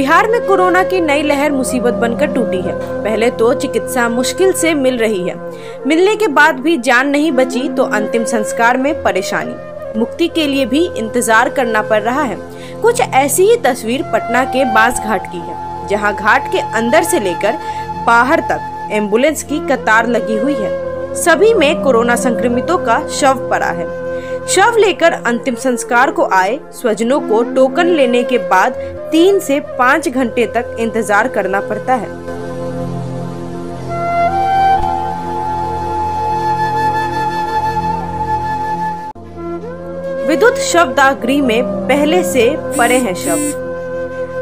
बिहार में कोरोना की नई लहर मुसीबत बनकर टूटी है। पहले तो चिकित्सा मुश्किल से मिल रही है, मिलने के बाद भी जान नहीं बची तो अंतिम संस्कार में परेशानी। मुक्ति के लिए भी इंतजार करना पड़ रहा है। कुछ ऐसी ही तस्वीर पटना के बांस घाट की है, जहां घाट के अंदर से लेकर बाहर तक एम्बुलेंस की कतार लगी हुई है। सभी में कोरोना संक्रमितों का शव पड़ा है। शव लेकर अंतिम संस्कार को आए स्वजनों को टोकन लेने के बाद 3 से 5 घंटे तक इंतजार करना पड़ता है। विद्युत शवदाह में पहले से पड़े हैं शव।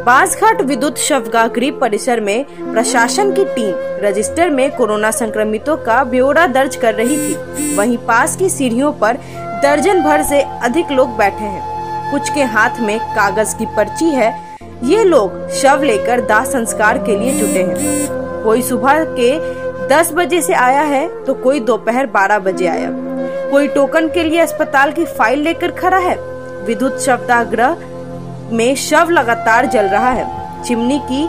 बांसघाट विद्युत शवदाह परिसर में प्रशासन की टीम रजिस्टर में कोरोना संक्रमितों का ब्यौरा दर्ज कर रही थी। वहीं पास की सीढ़ियों पर दर्जन भर से अधिक लोग बैठे हैं। कुछ के हाथ में कागज की पर्ची है। ये लोग शव लेकर दाह संस्कार के लिए जुटे हैं। कोई सुबह के 10 बजे से आया है तो कोई दोपहर 12 बजे आया। कोई टोकन के लिए अस्पताल की फाइल लेकर खड़ा है। विद्युत शवदाह में शव लगातार जल रहा है। चिमनी की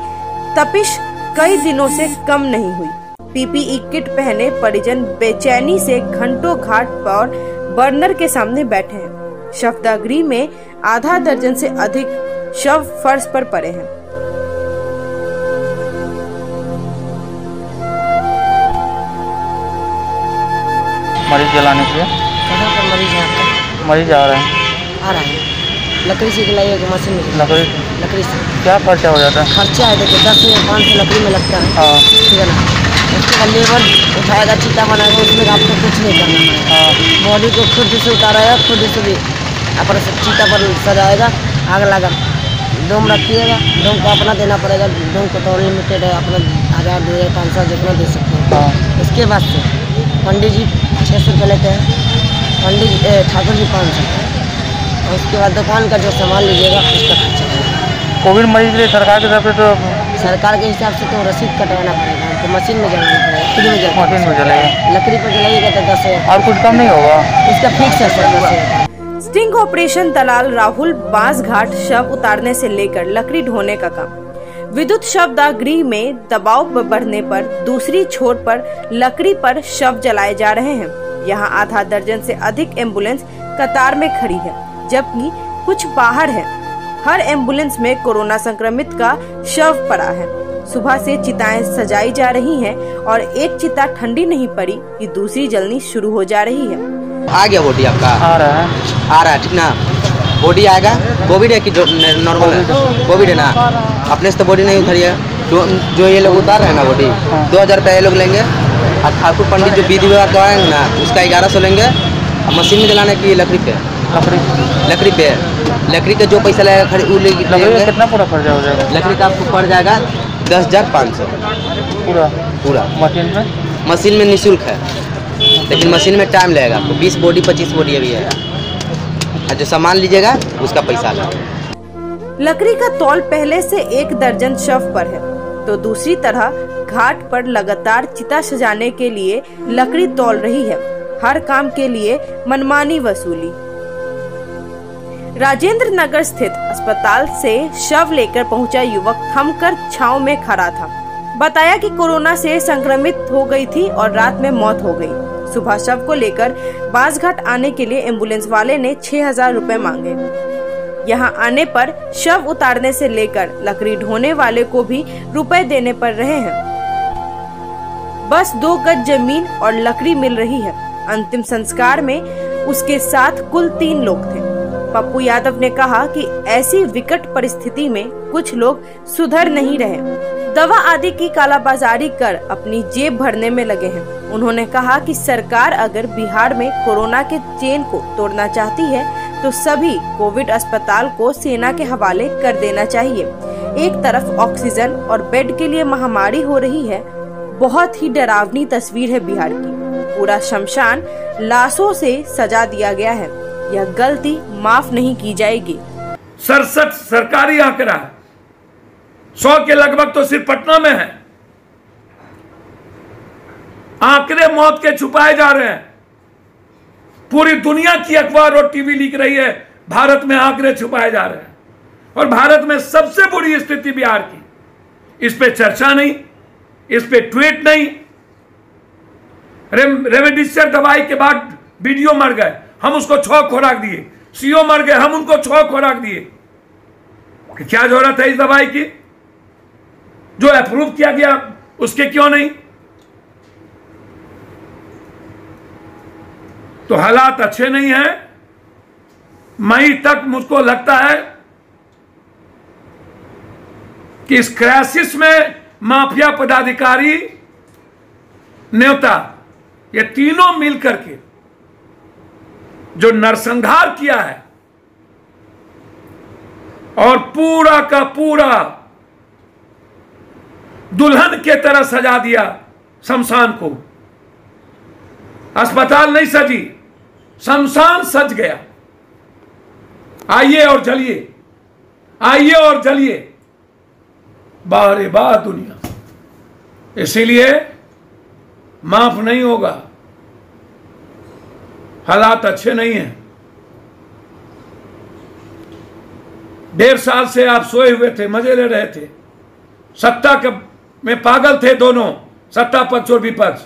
तपिश कई दिनों से कम नहीं हुई। पीपीई किट पहने परिजन बेचैनी से घंटों घाट पर बर्नर के सामने बैठे हैं। शवदाह में आधा दर्जन से अधिक शव फर्श पर पड़े हैं। मरीज जलाने के लिए कहाँ पर मरीज आ रहे हैं? आ रहा है। लकड़ी से जलाइए मशीन में लकड़ी से क्या खर्चा हो जाता है? खर्चा है देखिए 10 से 500 लकड़ी में लगता है। हाँ ठीक है ना। उसके बाद लेबर उठाएगा, चीता बनाएगा, उसमें आपको कुछ नहीं करना पड़ेगा। बॉडी को खुद से उतारेगा, खुद से भी अपना चीता पर सजाएगा, आग लगा डोम रखिएगा। डोम को अपना देना पड़ेगा। डोम को तो अनलिमिटेड है, अपना 1000 2000 500 जितना दे सकते हैं। इसके बाद से पंडित जी 600 रुपये लेते हैं, पंडित ठाकुर जी 500। और उसके बाद दुकान का जो सामान लीजिएगा उसका खर्चा है। कोविड मरीज के लिए सरकार की तरफ से तो सरकार के हिसाब से तो रसीद कटवाना पड़ेगा, तो मशीन में जलाना पड़ेगा, फ्री में जलाना मशीन में जलाएगा। लकड़ी पर जलाइएगा तो 10 है और कुछ कम नहीं होगा? इसका फिक्स है सर 10 है। स्टिंग ऑपरेशन दलाल राहुल बांसघाट शव उतारने से लेकर लकड़ी ढोने का काम। विद्युत शवदाह में दबाव बढ़ने पर दूसरी छोर पर लकड़ी पर शव जलाए जा रहे हैं। यहाँ आधा दर्जन से अधिक एम्बुलेंस कतार में खड़ी है, जबकि कुछ बाहर है। हर एम्बुलेंस में कोरोना संक्रमित का शव पड़ा है। सुबह से चिताएं सजाई जा रही हैं और एक चिता ठंडी नहीं पड़ी कि दूसरी जलनी शुरू हो जा रही है। आ गया बॉडी आपका? आ रहा है ठीक ना। बॉडी आएगा। कोविड है कि जो नॉर्मल है? कोविड है ना। अपने से तो बॉडी नहीं उतारी है। जो ये लोग उतार रहे हैं ना बॉडी, 2000 रुपये ये लोग लेंगे। और ठाकुर पंडित जो विधि व्यवहार करवाएंगे ना, उसका 1100 लेंगे। और मशीन में जलाने की लकड़ी पे लकड़ी का जो पैसा लगेगा कितना पूरा खर्चा हो जाएगा? लकड़ी का आपको पड़ जाएगा 10,500 पूरा। मशीन में निःशुल्क है, लेकिन मशीन में टाइम लगेगा आपको। 20 बॉडी 25 बॉडी अभी है। और जो सामान लीजिएगा उसका पैसा लगेगा। लकड़ी का तौल पहले से 1 दर्जन शव पर है, तो दूसरी तरह घाट पर लगातार चिता सजाने के लिए लकड़ी तौल रही है। हर काम के लिए मनमानी वसूली। राजेंद्र नगर स्थित अस्पताल से शव लेकर पहुंचा युवक थमकर छांव में खड़ा था। बताया कि कोरोना से संक्रमित हो गई थी और रात में मौत हो गई। सुबह शव को लेकर बांसघाट आने के लिए एम्बुलेंस वाले ने 6000 रुपए मांगे। यहाँ आने पर शव उतारने से लेकर लकड़ी ढोने वाले को भी रुपए देने पड़ रहे हैं। बस 2 गज जमीन और लकड़ी मिल रही है। अंतिम संस्कार में उसके साथ कुल 3 लोग थे। पप्पू यादव ने कहा कि ऐसी विकट परिस्थिति में कुछ लोग सुधर नहीं रहे, दवा आदि की कालाबाजारी कर अपनी जेब भरने में लगे हैं। उन्होंने कहा कि सरकार अगर बिहार में कोरोना के चेन को तोड़ना चाहती है तो सभी कोविड अस्पताल को सेना के हवाले कर देना चाहिए। एक तरफ ऑक्सीजन और बेड के लिए महामारी हो रही है। बहुत ही डरावनी तस्वीर है बिहार की। पूरा शमशान लाशों से सजा दिया गया है। यह गलती माफ नहीं की जाएगी। 67 सरकारी आंकड़ा है। 100 के लगभग तो सिर्फ पटना में है। आंकड़े मौत के छुपाए जा रहे हैं। पूरी दुनिया की अखबार और टीवी लिख रही है भारत में आंकड़े छुपाए जा रहे हैं। और भारत में सबसे बुरी स्थिति बिहार की। इस पे चर्चा नहीं, इस पे ट्वीट नहीं। रेमडेसिविर दवाई के बाद बीडीओ मर गए, हम उसको 6 खुराक दिए। सीओ मर गए, हम उनको 6 खुराक दिए। क्या जरूरत है इस दवाई की? जो अप्रूव किया गया उसके क्यों नहीं? तो हालात अच्छे नहीं हैं। मई तक मुझको लगता है कि इस क्राइसिस में माफिया पदाधिकारी, नेता, ये तीनों मिलकर के जो नरसंहार किया है और पूरा का पूरा दुल्हन के तरह सजा दिया शमशान को। अस्पताल नहीं सजी, शमशान सज गया। आइए और जलिए, आइए और जलिए, बाहरे बाह दुनिया। इसीलिए माफ नहीं होगा। हालात अच्छे नहीं हैं। 1.5 साल से आप सोए हुए थे, मजे ले रहे थे। सत्ता में पागल थे दोनों, सत्ता पक्ष और विपक्ष।